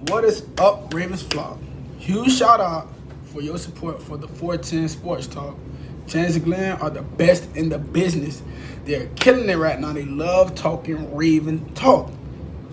What is up, RavensFlock? Huge shout out for your support for the 410 Sports Talk. Chance and Glenn are the best in the business. They're killing it right now. They love talking Raven talk.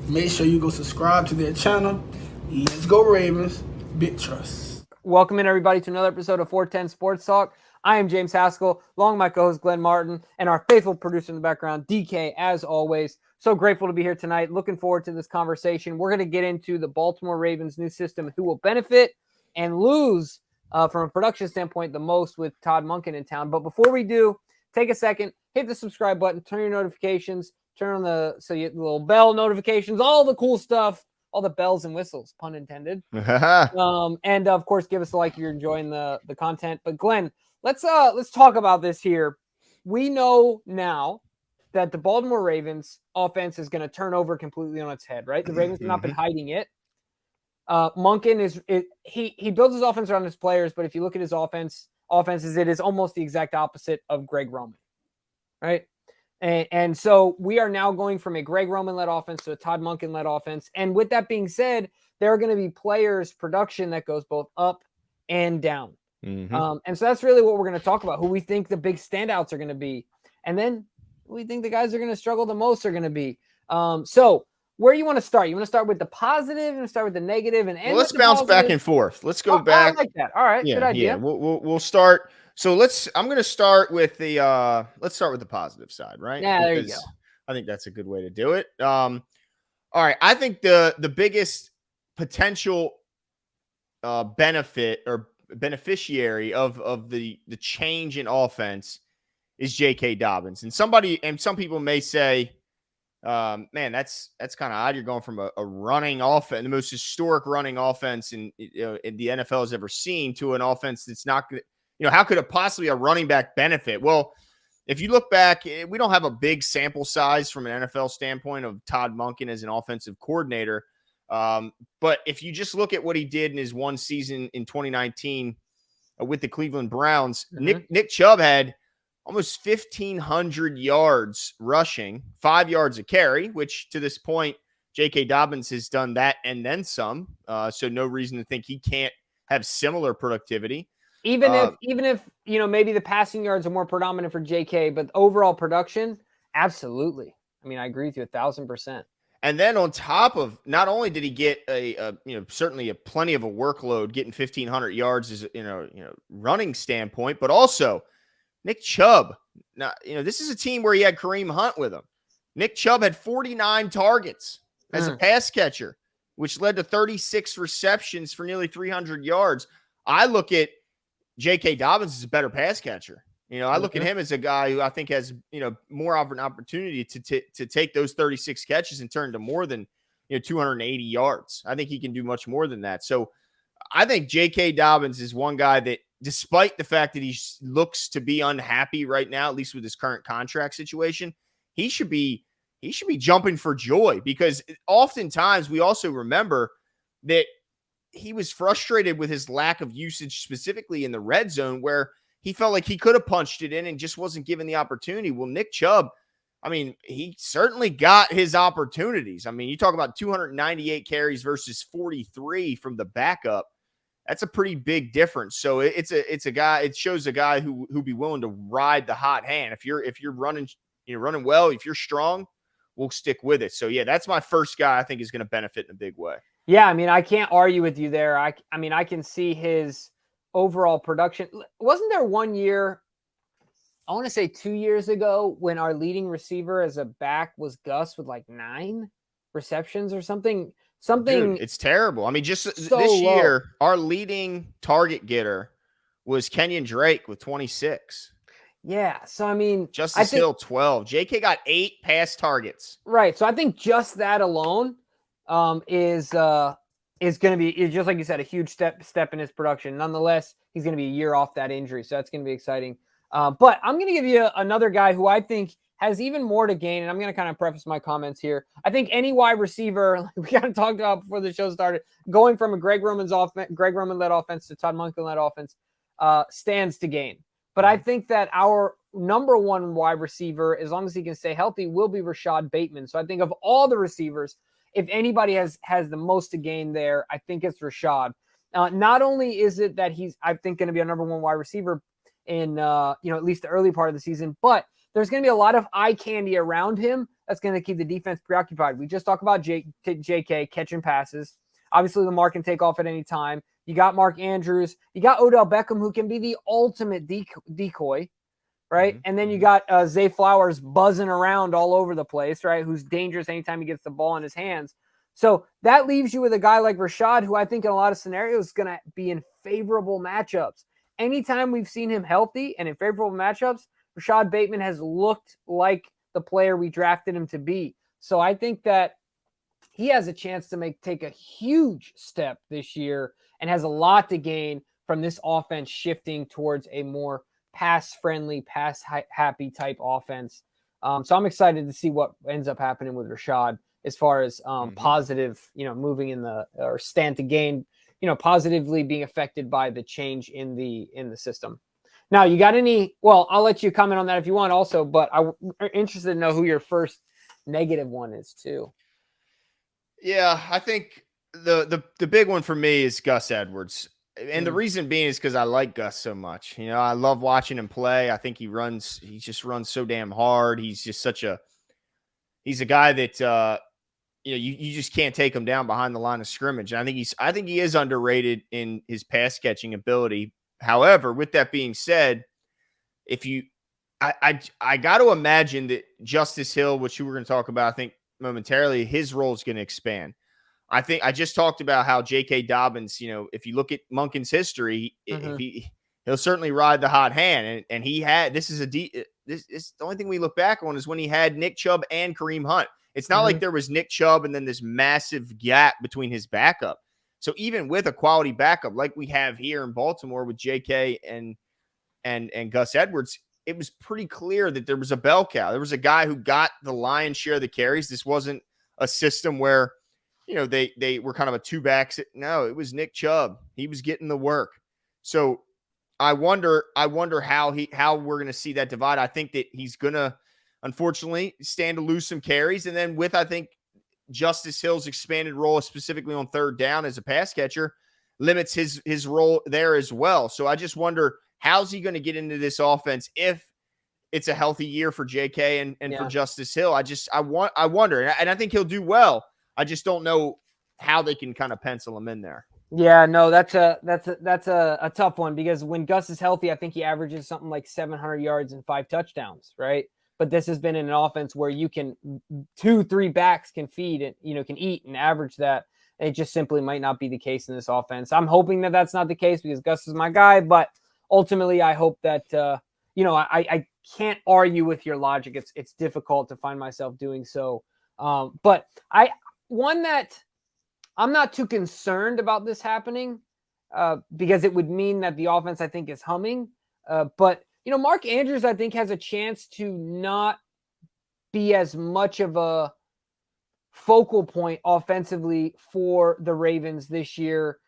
Make sure you go subscribe to their channel. Let's go Ravens. Big trust. Welcome in everybody to another episode of 410 Sports Talk. I am James Haskell, along with my co-host Glenn Martin, and our faithful producer in the background, DK, as always. So grateful to be here tonight. Looking forward to this conversation. We're going to get into the Baltimore Ravens' new system, who will benefit and lose from a production standpoint the most with Todd Monken in town. But before we do, take a second, hit the subscribe button, turn your notifications, turn on the little bell notifications, all the cool stuff, all the bells and whistles, pun intended. And of course, give us a like if you're enjoying the content. But Glenn, let's talk about this here. We know now that the Baltimore Ravens offense is going to turn over completely on its head, right? The Ravens have not been hiding it. Monken he builds his offense around his players, but if you look at his offenses, it is almost the exact opposite of Greg Roman, right? And so we are now going from a Greg Roman-led offense to a Todd Monken-led offense. And with that being said, there are going to be players' production that goes both up and down. And so that's really what we're going to talk about, who we think the big standouts are going to be. And then we think the guys are going to struggle the most are going to be. So where you want to start? You want to start with the positive and start with the negative and end let's with the bounce positive? back and forth. Let's go back. I like that. All right. Good idea. Yeah. We'll start. So I'm going to start with let's start with the positive side, right? Yeah, there you go. I think that's a good way to do it. All right. I think the biggest potential benefit or beneficiary of the change in offense is J.K. Dobbins. And some people may say, man, that's kind of odd. You're going from a running offense, the most historic running offense in the NFL has ever seen, to an offense that's not going to, how could it possibly a running back benefit? Well, if you look back, we don't have a big sample size from an NFL standpoint of Todd Monken as an offensive coordinator. But if you just look at what he did in his one season in 2019 with the Cleveland Browns, Nick Chubb had almost 1,500 yards rushing, 5 yards a carry, which to this point, J.K. Dobbins has done that and then some. So no reason to think he can't have similar productivity. Even if maybe the passing yards are more predominant for JK, but overall production, absolutely. I mean, I agree with you 1,000%. And then on top of, not only did he get certainly plenty of a workload, getting 1,500 yards as running standpoint, but also Nick Chubb. Now, this is a team where he had Kareem Hunt with him. Nick Chubb had 49 targets as a pass catcher, which led to 36 receptions for nearly 300 yards. I look at J.K. Dobbins as a better pass catcher. I look at him as a guy who I think has, more of an opportunity to take those 36 catches and turn to more than, 280 yards. I think he can do much more than that. So I think J.K. Dobbins is one guy that, despite the fact that he looks to be unhappy right now, at least with his current contract situation, he should be jumping for joy, because oftentimes we also remember that he was frustrated with his lack of usage, specifically in the red zone, where he felt like he could have punched it in and just wasn't given the opportunity. Well, Nick Chubb, I mean, he certainly got his opportunities. I mean, you talk about 298 carries versus 43 from the backup. That's a pretty big difference. So it's a guy. It shows a guy who'd be willing to ride the hot hand. If you're running well, if you're strong, we'll stick with it. So yeah, that's my first guy I think is going to benefit in a big way. Yeah, I mean, I can't argue with you there. I mean, I can see his overall production. Wasn't there one year, I want to say 2 years ago, when our leading receiver as a back was Gus with like 9 receptions or something? Dude, it's terrible. I mean, just this year, our leading target getter was Kenyon Drake with 26. Yeah, so I mean, Justice Hill 12. JK got 8 pass targets. Right, so I think just that alone is going to be, just like you said, a huge step in his production. Nonetheless, he's going to be a year off that injury, so that's going to be exciting. But I'm going to give you another guy who I think has even more to gain, and I'm going to kind of preface my comments here. I think any wide receiver, like we kind of talked about before the show started, going from a Greg Roman-led offense to Todd Monken-led offense stands to gain. But I think that our number one wide receiver, as long as he can stay healthy, will be Rashad Bateman. So I think of all the receivers, if anybody has the most to gain there, I think it's Rashad. Not only is it that he's, I think, going to be a number one wide receiver in, at least the early part of the season, but there's going to be a lot of eye candy around him that's going to keep the defense preoccupied. We just talked about JK catching passes. Obviously, Lamar can take off at any time. You got Mark Andrews. You got Odell Beckham, who can be the ultimate decoy, right? Mm-hmm. And then you got Zay Flowers buzzing around all over the place, right? Who's dangerous anytime he gets the ball in his hands. So that leaves you with a guy like Rashad, who I think in a lot of scenarios is going to be in favorable matchups. Anytime we've seen him healthy and in favorable matchups, Rashad Bateman has looked like the player we drafted him to be. So I think that he has a chance to take a huge step this year and has a lot to gain from this offense shifting towards a more pass-friendly, pass-happy type offense. So I'm excited to see what ends up happening with Rashad as far as positive, moving in or stand to gain, positively being affected by the change in the system. Now, you got any? Well, I'll let you comment on that if you want also, but I'm interested to know who your first negative one is too. Yeah, I think the big one for me is Gus Edwards. And the reason being is because I like Gus so much. I love watching him play. I think he just runs so damn hard. He's just he's a guy that, you just can't take him down behind the line of scrimmage. And I think he is underrated in his pass catching ability. However, with that being said, I got to imagine that Justice Hill, which you were going to talk about, I think momentarily, his role is going to expand. I think I just talked about how J.K. Dobbins, if you look at Monken's history, he'll certainly ride the hot hand. And he had, this is the only thing we look back on is when he had Nick Chubb and Kareem Hunt. It's not like there was Nick Chubb and then this massive gap between his backup. So even with a quality backup like we have here in Baltimore with J.K. and Gus Edwards, it was pretty clear that there was a bell cow. There was a guy who got the lion's share of the carries. This wasn't a system where, they were kind of a two backs. No, it was Nick Chubb. He was getting the work. So I wonder how we're going to see that divide. I think that he's going to, unfortunately, stand to lose some carries. And then with, I think, Justice Hill's expanded role, specifically on third down as a pass catcher, limits his role there as well. So I just wonder, how's he going to get into this offense if it's a healthy year for JK and for Justice Hill? I wonder, and I think he'll do well. I just don't know how they can kind of pencil him in there. Yeah, no, that's a tough one, because when Gus is healthy, I think he averages something like 700 yards and 5 touchdowns, right? But this has been in an offense where you can 2-3 backs can feed it, can eat and average that. It just simply might not be the case in this offense. I'm hoping that that's not the case because Gus is my guy, but ultimately I hope that, I can't argue with your logic. It's difficult to find myself doing so. But one that I'm not too concerned about this happening because it would mean that the offense, I think, is humming. But Mark Andrews, I think, has a chance to not be as much of a focal point offensively for the Ravens this year.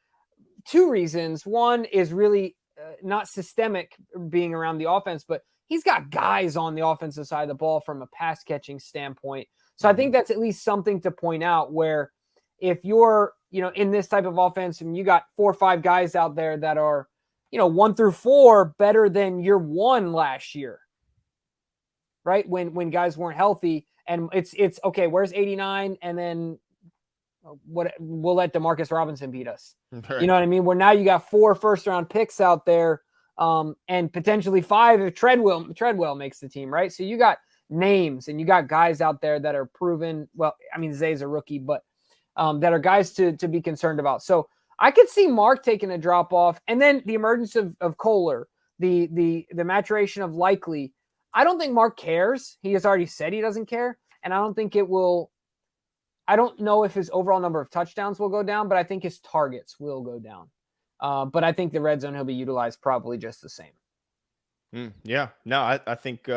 2 reasons. One is really not systemic being around the offense, but he's got guys on the offensive side of the ball from a pass catching standpoint. So I think that's at least something to point out, where if you're, in this type of offense and you got 4 or 5 guys out there that are, 1 through 4 better than your 1 last year, right? When guys weren't healthy, and it's okay, where's 89? And then we'll let Demarcus Robinson beat us. Right. You know what I mean? Where now you got 4 first-round picks out there, and potentially 5 if Treadwell makes the team, right? So you got names and you got guys out there that are proven. Well, I mean, Zay's a rookie, but that are guys to be concerned about. So I could see Mark taking a drop off, and then the emergence of Kohler, the maturation of Likely. I don't think Mark cares. He has already said he doesn't care, and I don't think it will. I don't know if his overall number of touchdowns will go down, but I think his targets will go down. But I think the red zone, he'll be utilized probably just the same. Yeah, no, I think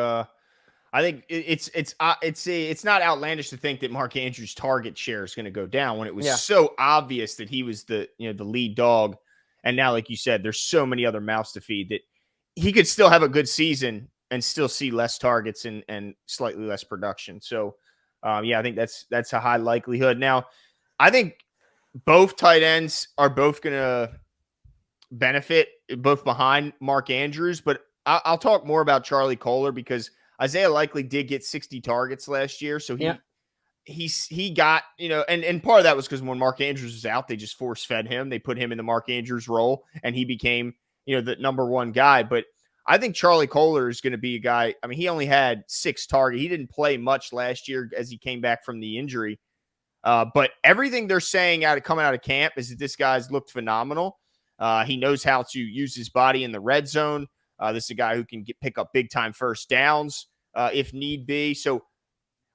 it's not outlandish to think that Mark Andrews' target share is going to go down when it was so obvious that he was the lead dog, and now, like you said, there's so many other mouths to feed that he could still have a good season and still see less targets and slightly less production. So I think that's a high likelihood. Now, I think both tight ends are both going to benefit, both behind Mark Andrews, but I'll talk more about Charlie Kohler because Isaiah Likely did get 60 targets last year. So he got, and part of that was because when Mark Andrews was out, they just force fed him. They put him in the Mark Andrews role and he became, the number one guy. But I think Charlie Kohler is going to be a guy. I mean, he only had 6 targets. He didn't play much last year as he came back from the injury. But everything they're saying coming out of camp is that this guy's looked phenomenal. He knows how to use his body in the red zone. This is a guy who can pick up big time first downs if need be. So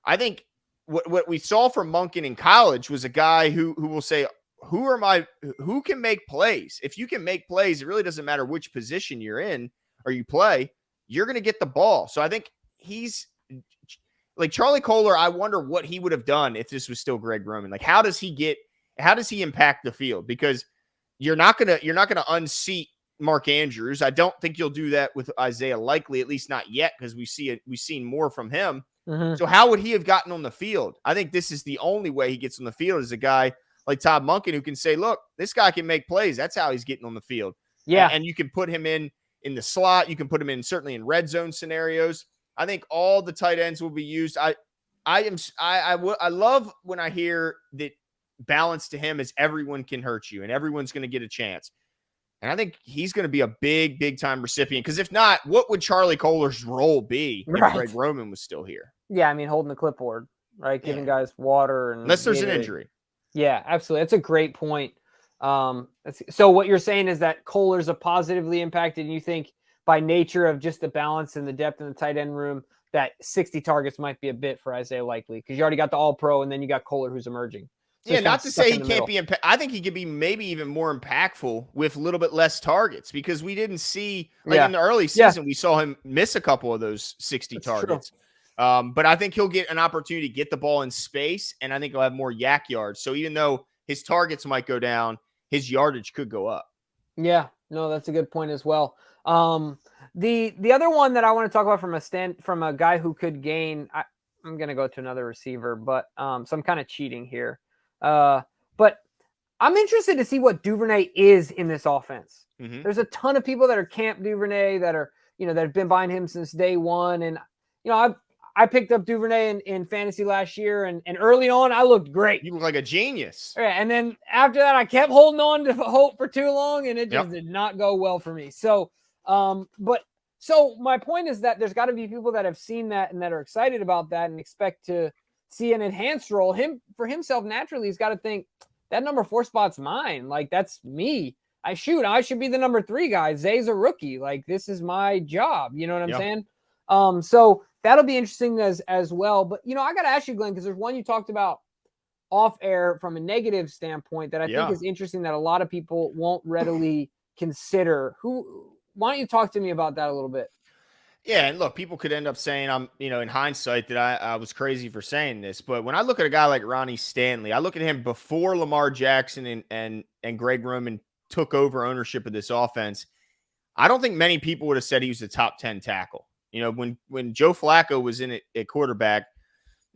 I think what we saw from Monken in college was a guy who will say, who can make plays? If you can make plays, it really doesn't matter which position you're in or you play, you're going to get the ball. So I think he's like Charlie Kohler. I wonder what he would have done if this was still Greg Roman. Like, how does he impact the field? Because you're not going to unseat Mark Andrews. I don't think you'll do that with Isaiah Likely, at least not yet, because we've seen more from him. Mm-hmm. So how would he have gotten on the field? I think this is the only way he gets on the field is a guy like Todd Monken who can say, look, this guy can make plays. That's how he's getting on the field. Yeah. And you can put him in the slot. You can put him in certainly in red zone scenarios. I think all the tight ends will be used. I love when I hear that balance to him is everyone can hurt you and everyone's going to get a chance. And I think he's going to be a big, big time recipient. Because if not, what would Charlie Kohler's role be if Greg Roman was still here? Yeah, I mean, holding the clipboard, right? Giving guys water. Unless there's an injury. Yeah, absolutely. That's a great point. So what you're saying is that Kohler's a positively impacted, and you think by nature of just the balance and the depth in the tight end room, that 60 targets might be a bit for Isaiah Likely because you already got the All-Pro, and then you got Kohler who's emerging. So not to say he can't be. I think he could be maybe even more impactful with a little bit less targets because we didn't see in the early season we saw him miss a couple of those 60 targets. But I think he'll get an opportunity to get the ball in space, and I think he'll have more yak yards. So even though his targets might go down, his yardage could go up. Yeah, no, that's a good point as well. The other one that I want to talk about from a guy who could gain, I'm going to go to another receiver, but so I'm kind of cheating here. But I'm interested to see what Duvernay is in this offense. Mm-hmm. There's a ton of people that are Camp Duvernay that are, that have been behind him since day one. And, I picked up Duvernay in fantasy last year and early on I looked great. You look like a genius. Right, and then after that, I kept holding on to hope for too long and it just did not go well for me. So, so my point is that there's got to be people that have seen that and that are excited about that and expect to see an enhanced role. For himself, naturally, he's got to think that number 4 spot's mine. Like, that's me. I should be the number 3 guy. Zay's a rookie. Like, this is my job. You know what I'm saying? So that'll be interesting as well. But, I got to ask you, Glenn, because there's one you talked about off air from a negative standpoint that I think is interesting that a lot of people won't readily consider. Why don't you talk to me about that a little bit? Yeah, and look, people could end up saying I'm, in hindsight that I was crazy for saying this, but when I look at a guy like Ronnie Stanley, I look at him before Lamar Jackson and Greg Roman took over ownership of this offense. I don't think many people would have said he was a top 10 tackle. When Joe Flacco was in at quarterback,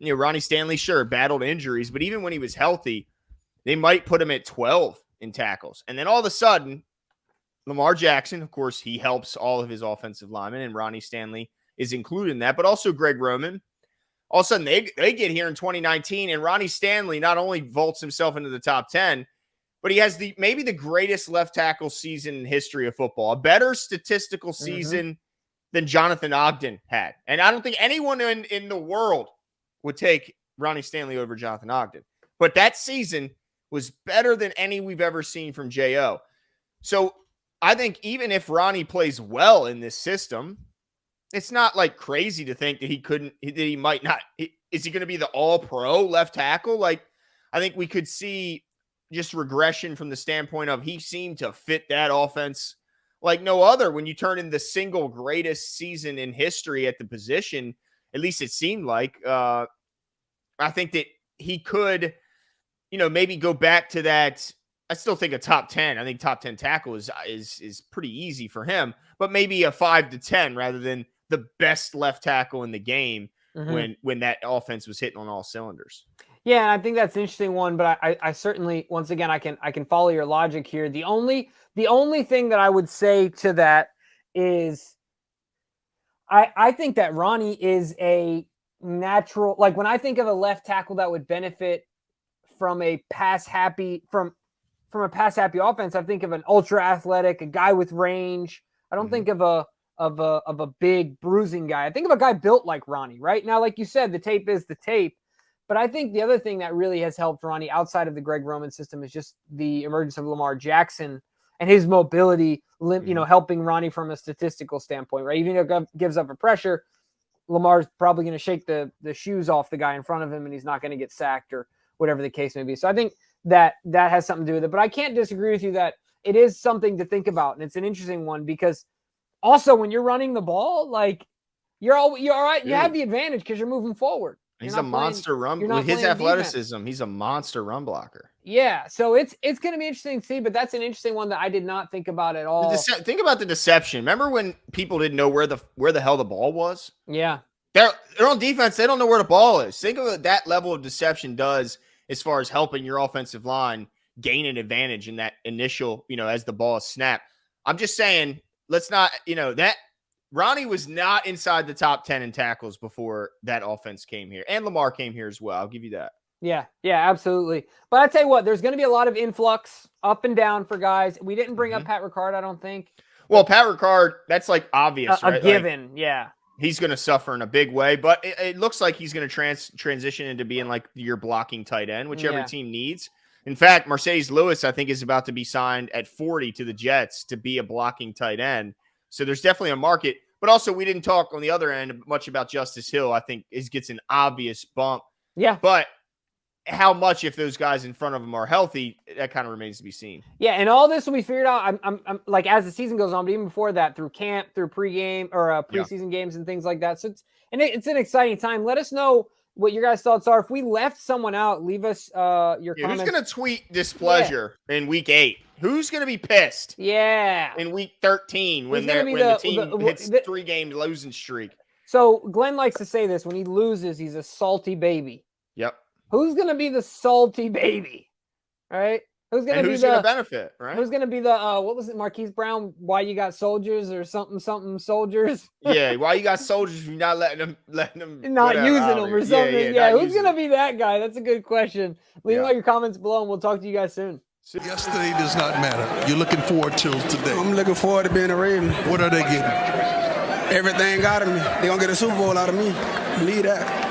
Ronnie Stanley, sure, battled injuries, but even when he was healthy, they might put him at 12 in tackles. And then all of a sudden, Lamar Jackson, of course, he helps all of his offensive linemen, and Ronnie Stanley is included in that, but also Greg Roman. All of a sudden, they get here in 2019, and Ronnie Stanley not only vaults himself into the top 10, but he has maybe the greatest left tackle season in history of football, a better statistical season than Jonathan Ogden had. And I don't think anyone in the world would take Ronnie Stanley over Jonathan Ogden. But that season was better than any we've ever seen from J.O. So I think even if Ronnie plays well in this system, it's not like crazy to think that he might not. Is he going to be the all-pro left tackle? Like, I think we could see just regression from the standpoint of he seemed to fit that offense like no other. When you turn in the single greatest season in history at the position, at least it seemed like, I think that he could, maybe go back to that. I still think a top 10. I think top 10 tackle is pretty easy for him, but maybe a 5 to 10 rather than the best left tackle in the game. when that offense was hitting on all cylinders. Yeah, I think that's an interesting one, but I certainly, once again, I can follow your logic here. The only thing that I would say to that is I think that Ronnie is a natural, like when I think of a left tackle that would benefit from a pass happy offense, I think of an ultra athletic, a guy with range. I don't think of a big bruising guy. I think of a guy built like Ronnie, right? Now, like you said, the tape is the tape. But I think the other thing that really has helped Ronnie outside of the Greg Roman system is just the emergence of Lamar Jackson and his mobility, helping Ronnie from a statistical standpoint, right? Even if he gives up a pressure, Lamar's probably going to shake the shoes off the guy in front of him and he's not going to get sacked or whatever the case may be. So I think that has something to do with it. But I can't disagree with you that it is something to think about. And it's an interesting one because also when you're running the ball, like you're all right. You have the advantage because you're moving forward. He's a monster run. With his athleticism, he's a monster run blocker. Yeah, so it's going to be interesting to see, but that's an interesting one that I did not think about at all. Think about the deception. Remember when people didn't know where the hell the ball was? Yeah. They're on defense. They don't know where the ball is. Think of what that level of deception does as far as helping your offensive line gain an advantage in that initial, as the ball is snapped. I'm just saying, let's not, that Ronnie was not inside the top 10 in tackles before that offense came here. And Lamar came here as well. I'll give you that. Yeah, absolutely. But I tell you what, there's going to be a lot of influx up and down for guys. We didn't bring up Pat Ricard, I don't think. Well, Pat Ricard, that's like obvious, right? A given, yeah. He's going to suffer in a big way, but it looks like he's going to transition into being like your blocking tight end, which every team needs. In fact, Mercedes Lewis, I think, is about to be signed at 40 to the Jets to be a blocking tight end. So there's definitely a market, but also we didn't talk on the other end much about Justice Hill. I think gets an obvious bump. Yeah. But how much, if those guys in front of him are healthy, that kind of remains to be seen. Yeah, and all this will be figured out. I'm like as the season goes on, but even before that, through camp, through pregame or preseason games and things like that. So it's an exciting time. Let us know what your guys' thoughts are. If we left someone out, leave us your comments. Who's going to tweet displeasure in week 8? Who's going to be pissed? Yeah. In week 13 when the team hits 3-game losing streak. So Glenn likes to say this: when he loses, he's a salty baby. Yep. Who's going to be the salty baby? All right. Who's going to benefit, right? Who's going to be the, what was it, Marquise Brown? Why you got soldiers or something soldiers? Yeah, why you got soldiers if you're not letting them not using them or something. Yeah, who's going to be that guy? That's a good question. Leave all your comments below and we'll talk to you guys soon. Yesterday does not matter. You're looking forward to today. I'm looking forward to being a Raven. What are they getting? Everything out of me. They're going to get a Super Bowl out of me. Believe that.